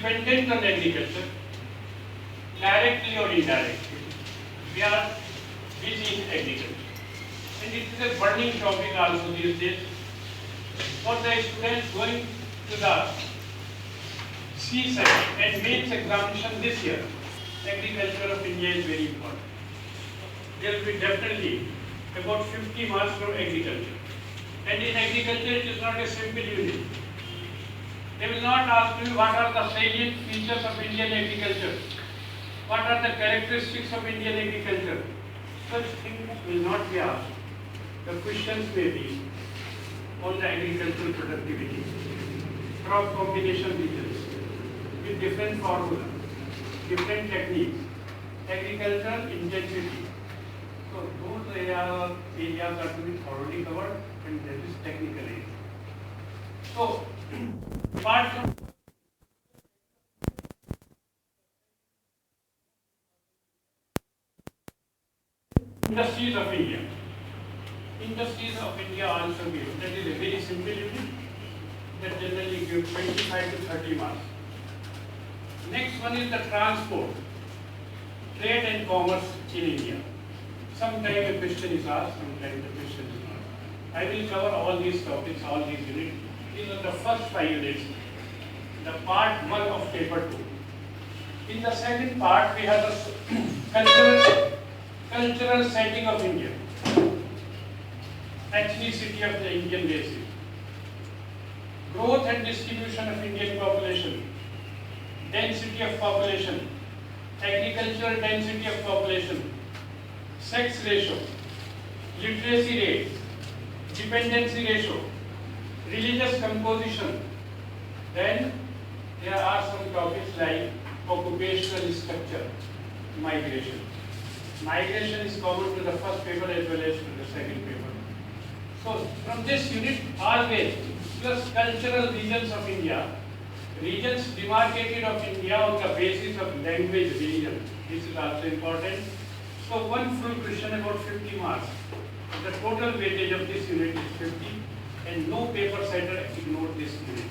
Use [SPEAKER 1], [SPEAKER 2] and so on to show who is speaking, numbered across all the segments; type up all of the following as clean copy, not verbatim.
[SPEAKER 1] dependent on agriculture, directly or indirectly. We are busy in agriculture. And it is a burning topic also these days. For the students going to the seaside and mains examination this year, agriculture of India is very important. There will be definitely about 50 marks from agriculture. And in agriculture, it is not a simple unit. They will not ask you what are the salient features of Indian agriculture, what are the characteristics of Indian agriculture. Such things will not be asked. The questions may be on the agricultural productivity, crop combination regions, with different formulas, different techniques, agricultural intensity. So those areas are to be thoroughly covered, and that is technical area. So apart from industries of India. Industries of India also give. That is a very simple unit that generally gives 25 to 30 marks. Next one is the transport, trade and commerce in India. Sometimes a question is asked, sometimes the question is not. I will cover all these topics, all these units. These are the first 5 units, the part 1 of paper 2. In the second part, we have the cultural setting of India, ethnicity of the Indian races, growth and distribution of Indian population, density of population, agricultural density of population, sex ratio, literacy rate, dependency ratio, religious composition. Then there are some topics like occupational structure, migration. Migration is common to the first paper as well as to the second paper. So from this unit, always plus cultural regions of India, regions demarcated of India on the basis of language region. This is also important. So one full question about 50 marks. The total weightage of this unit is 50, and no paper setter ignored this unit.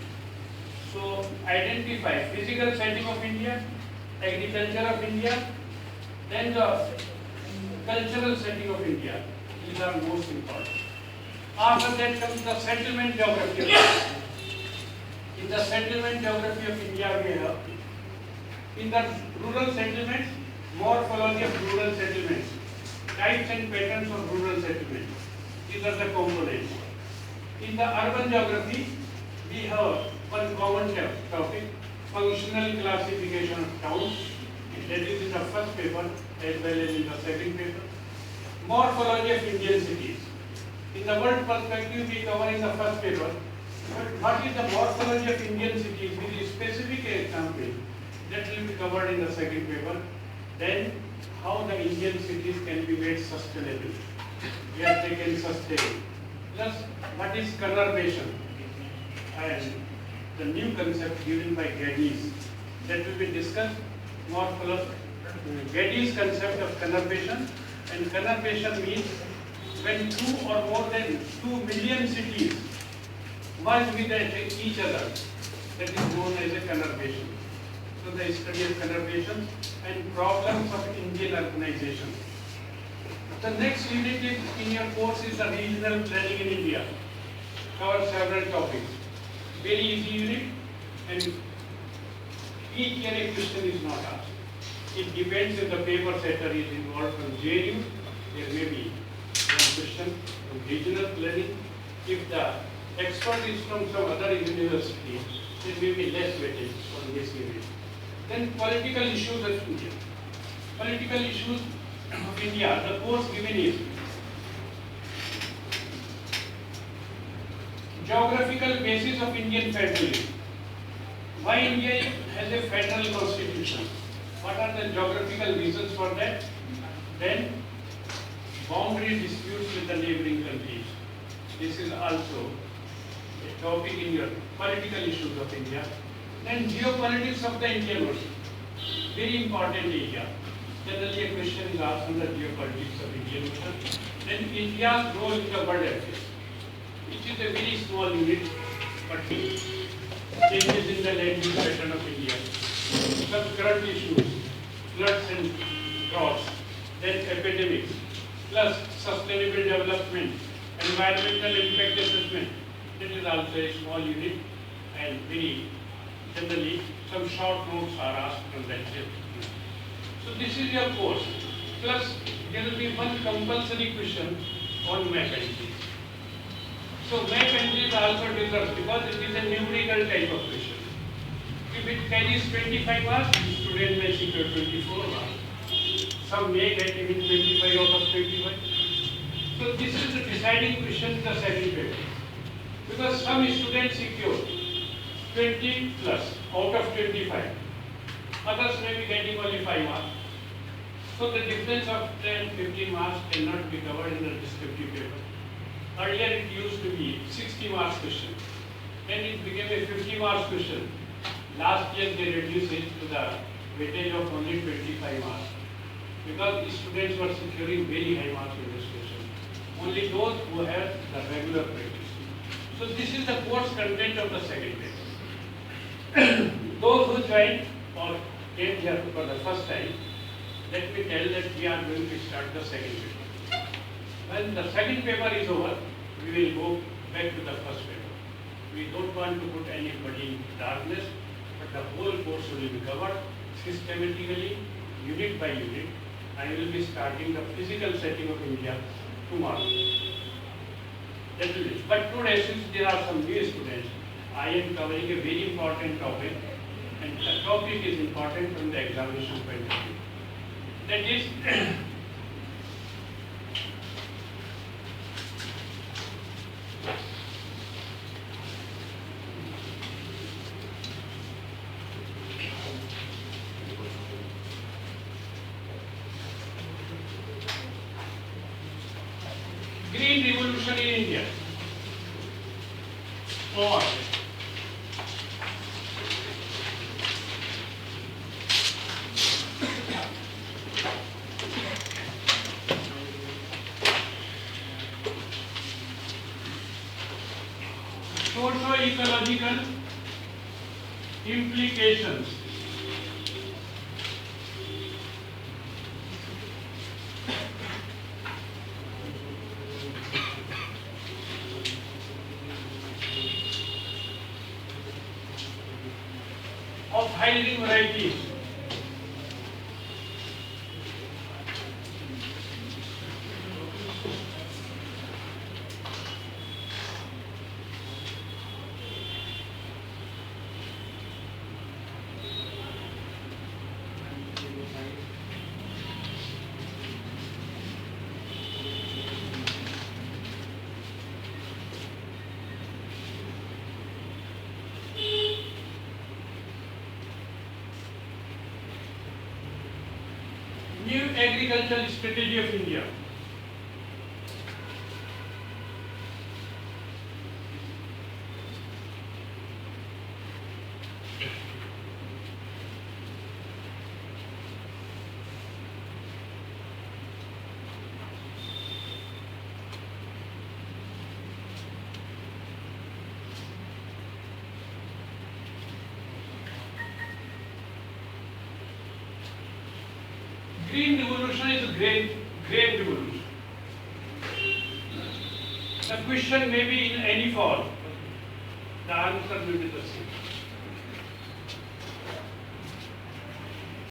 [SPEAKER 1] So identify physical setting of India, agriculture of India, then the cultural setting of India. These are most important. After that comes the settlement geography of India. In the settlement geography of India, we have in the rural settlements, morphology of rural settlements, types and patterns of rural settlements. These are the components. In the urban geography, we have one common topic, functional classification of towns. That is in the first paper as well as in the second paper. Morphology of Indian cities. In the world perspective, we cover in the first paper. But what is the morphology of Indian cities with a specific example? That will be covered in the second paper. Then, how the Indian cities can be made sustainable. We are taken sustainable. Plus, what is conurbation? And the new concept given by Geddes. That will be discussed. Geddes' concept of conurbation, and conurbation means when 2 or more than 2 million cities merge with each other. That is known as a conurbation. So the study of conurbation and problems of Indian urbanization. The next unit in your course is the regional planning in India. Cover several topics. Very easy unit, and each year a question is not asked. It depends if the paper setter is involved from JNU, there may be one question from regional planning. If the expert is from some other university, there may be less weightage on this unit. Then political issues of India. Political issues of India, the course given is geographical basis of Indian federalism. Why India has a federal constitution? What are the geographical reasons for that? Then boundary disputes with the neighboring countries. This is also a topic in your political issues of India. Then geopolitics of the Indian Ocean. Very important area. Generally a question is asked on the geopolitics of Indian Ocean. Then India's role in the world affairs. It is a very small unit, but changes in the land use pattern of India. some current issues, floods and droughts, then epidemics, plus sustainable development, environmental impact assessment. That is also a small unit, and very generally some short notes are asked from that chapter. So this is your course. Plus there will be one compulsory question on map entry. So map entry is also deserves because it is a numerical type of question. If it carries 25 marks, student may secure 24 marks. Some may get even 25 out of 25. So this is the deciding question in the second paper. Because some students secure 20 plus out of 25. Others may be getting only 5 marks. So the difference of 10-15 marks cannot be covered in the descriptive paper. Earlier it used to be 60 marks question. Then it became a 50 marks question. Last year they reduced it to the weightage of only 25 marks. Because the students were securing very high marks in this question. Only those who have the regular practice. So this is the course content of the second paper. Those who joined or came here for the first time, let me tell that we are going to start the second paper. When the second paper is over, we will go back to the first paper. We don't want to put anybody in darkness, but the whole course will be covered systematically, unit by unit. I will be starting the physical setting of India tomorrow. That will it. But today, since there are some new students, I am covering a very important topic, and the topic is important from the examination point of view. That is Green Revolution in India. Or socio-ecological implications of high-yielding varieties. New agricultural strategy of India. Green revolution is a grain revolution. The question may be in any form. The answer will be the same.